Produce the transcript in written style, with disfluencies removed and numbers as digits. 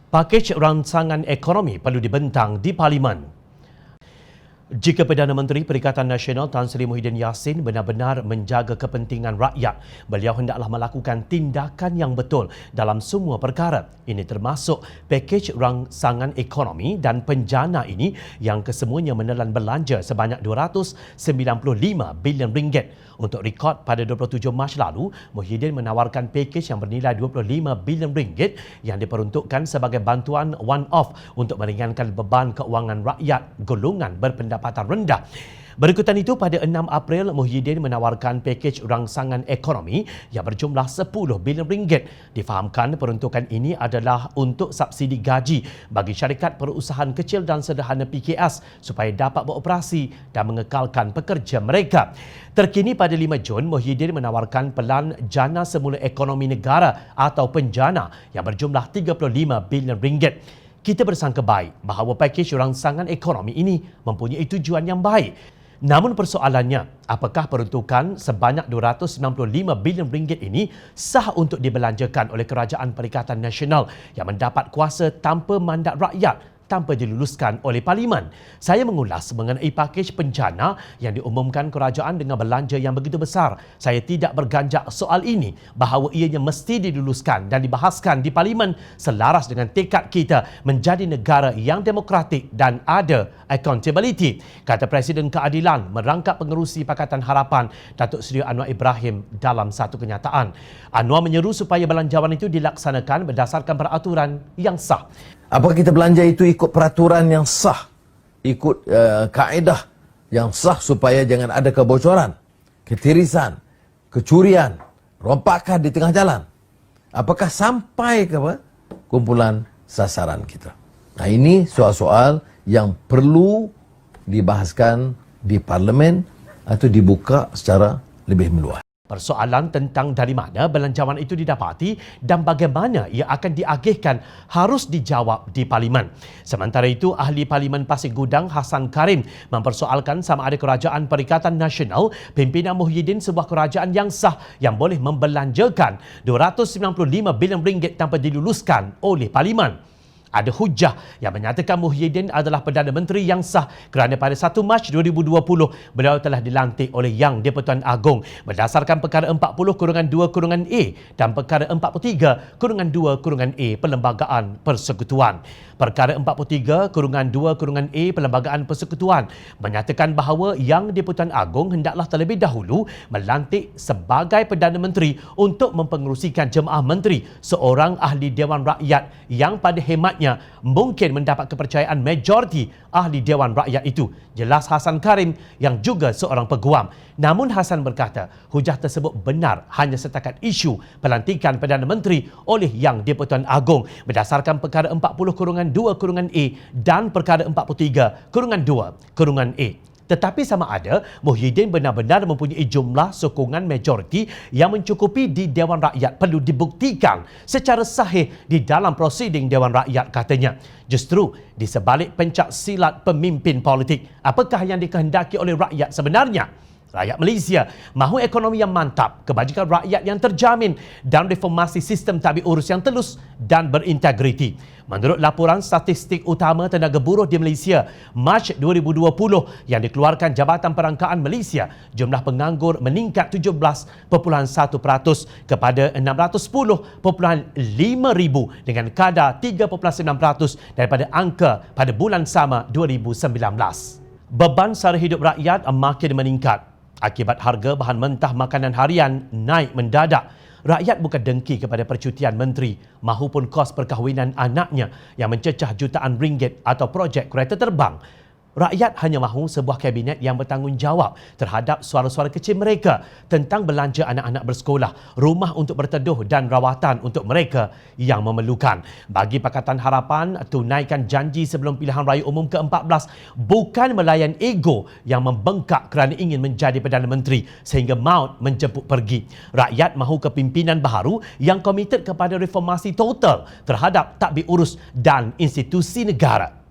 Pakej rancangan ekonomi perlu dibentang di Parlimen. Jika Perdana Menteri Perikatan Nasional Tan Sri Muhyiddin Yassin benar-benar menjaga kepentingan rakyat, beliau hendaklah melakukan tindakan yang betul dalam semua perkara. Ini termasuk pakej rangsangan ekonomi dan penjana ini yang kesemuanya menelan belanja sebanyak RM295 bilion. Untuk rekod pada 27 Mac lalu, Muhyiddin menawarkan pakej yang bernilai RM25 bilion yang diperuntukkan sebagai bantuan one-off untuk meringankan beban keuangan rakyat golongan berpendapatan rendah. Berikutan itu, pada 6 April, Muhyiddin menawarkan pakej rangsangan ekonomi yang berjumlah RM10 bilion. Difahamkan peruntukan ini adalah untuk subsidi gaji bagi syarikat perusahaan kecil dan sederhana PKS supaya dapat beroperasi dan mengekalkan pekerja mereka. Terkini pada 5 Jun, Muhyiddin menawarkan pelan jana semula ekonomi negara atau penjana yang berjumlah RM35 bilion. Kita bersangka baik bahawa pakej rangsangan ekonomi ini mempunyai tujuan yang baik. Namun persoalannya, apakah peruntukan sebanyak RM295 bilion ini sah untuk dibelanjakan oleh Kerajaan Perikatan Nasional yang mendapat kuasa tanpa mandat rakyat, tanpa diluluskan oleh Parlimen? Saya mengulas mengenai pakej penjana yang diumumkan kerajaan dengan belanja yang begitu besar. Saya tidak berganjak soal ini bahawa ianya mesti diluluskan dan dibahaskan di Parlimen selaras dengan tekad kita menjadi negara yang demokratik dan ada accountability, kata Presiden Keadilan Merangkap Pengerusi Pakatan Harapan Datuk Seri Anwar Ibrahim dalam satu kenyataan. Anwar menyeru supaya belanjawan itu dilaksanakan berdasarkan peraturan yang sah. Apakah kita belanja itu ikut peraturan yang sah, ikut kaedah yang sah supaya jangan ada kebocoran, ketirisan, kecurian, rompakan di tengah jalan? Apakah sampai ke kumpulan sasaran kita? Nah, ini soal-soal yang perlu dibahaskan di Parlimen atau dibuka secara lebih meluas. Persoalan tentang dari mana belanjawan itu didapati dan bagaimana ia akan diagihkan harus dijawab di Parlimen. Sementara itu, Ahli Parlimen Pasir Gudang Hassan Karim mempersoalkan sama ada Kerajaan Perikatan Nasional pimpinan Muhyiddin sebuah kerajaan yang sah yang boleh membelanjakan RM295 bilion tanpa diluluskan oleh Parlimen. Ada hujah yang menyatakan Muhyiddin adalah Perdana Menteri yang sah kerana pada 1 Mac 2020 beliau telah dilantik oleh Yang di-Pertuan Agong berdasarkan perkara 40-2-A dan perkara 43-2-A Perlembagaan Persekutuan. Perkara 43-2-A Perlembagaan Persekutuan menyatakan bahawa Yang di-Pertuan Agong hendaklah terlebih dahulu melantik sebagai Perdana Menteri untuk mempengerusikan jemaah menteri seorang ahli Dewan Rakyat yang pada hematnya mungkin mendapat kepercayaan majoriti ahli Dewan Rakyat itu. Jelas Hassan Karim yang juga seorang peguam. Namun Hassan berkata, hujah tersebut benar hanya setakat isu pelantikan Perdana Menteri oleh Yang di-Pertuan Agong berdasarkan perkara 40-2-A dan perkara 43-2-A. Tetapi sama ada Muhyiddin benar-benar mempunyai jumlah sokongan majoriti yang mencukupi di Dewan Rakyat perlu dibuktikan secara sahih di dalam prosiding Dewan Rakyat, katanya. Justru di sebalik pencak silat pemimpin politik, apakah yang dikehendaki oleh rakyat sebenarnya? Rakyat Malaysia mahu ekonomi yang mantap, kebajikan rakyat yang terjamin dan reformasi sistem tabik urus yang telus dan berintegriti. Menurut laporan statistik utama tenaga buruh di Malaysia Mac 2020 yang dikeluarkan Jabatan Perangkaan Malaysia, jumlah penganggur meningkat 17.1% kepada 610.5 ribu dengan kadar 3.9% daripada angka pada bulan sama 2019. Beban sara hidup rakyat makin meningkat akibat harga bahan mentah makanan harian naik mendadak. Rakyat bukan dengki kepada percutian menteri mahupun kos perkahwinan anaknya yang mencecah jutaan ringgit atau projek kereta terbang. Rakyat hanya mahu sebuah kabinet yang bertanggungjawab terhadap suara-suara kecil mereka tentang belanja anak-anak bersekolah, rumah untuk berteduh dan rawatan untuk mereka yang memerlukan. Bagi Pakatan Harapan, tunaikan janji sebelum pilihan raya umum ke-14 bukan melayan ego yang membengkak kerana ingin menjadi Perdana Menteri sehingga maut menjemput pergi. Rakyat mahu kepimpinan baharu yang komited kepada reformasi total terhadap tadbir urus dan institusi negara.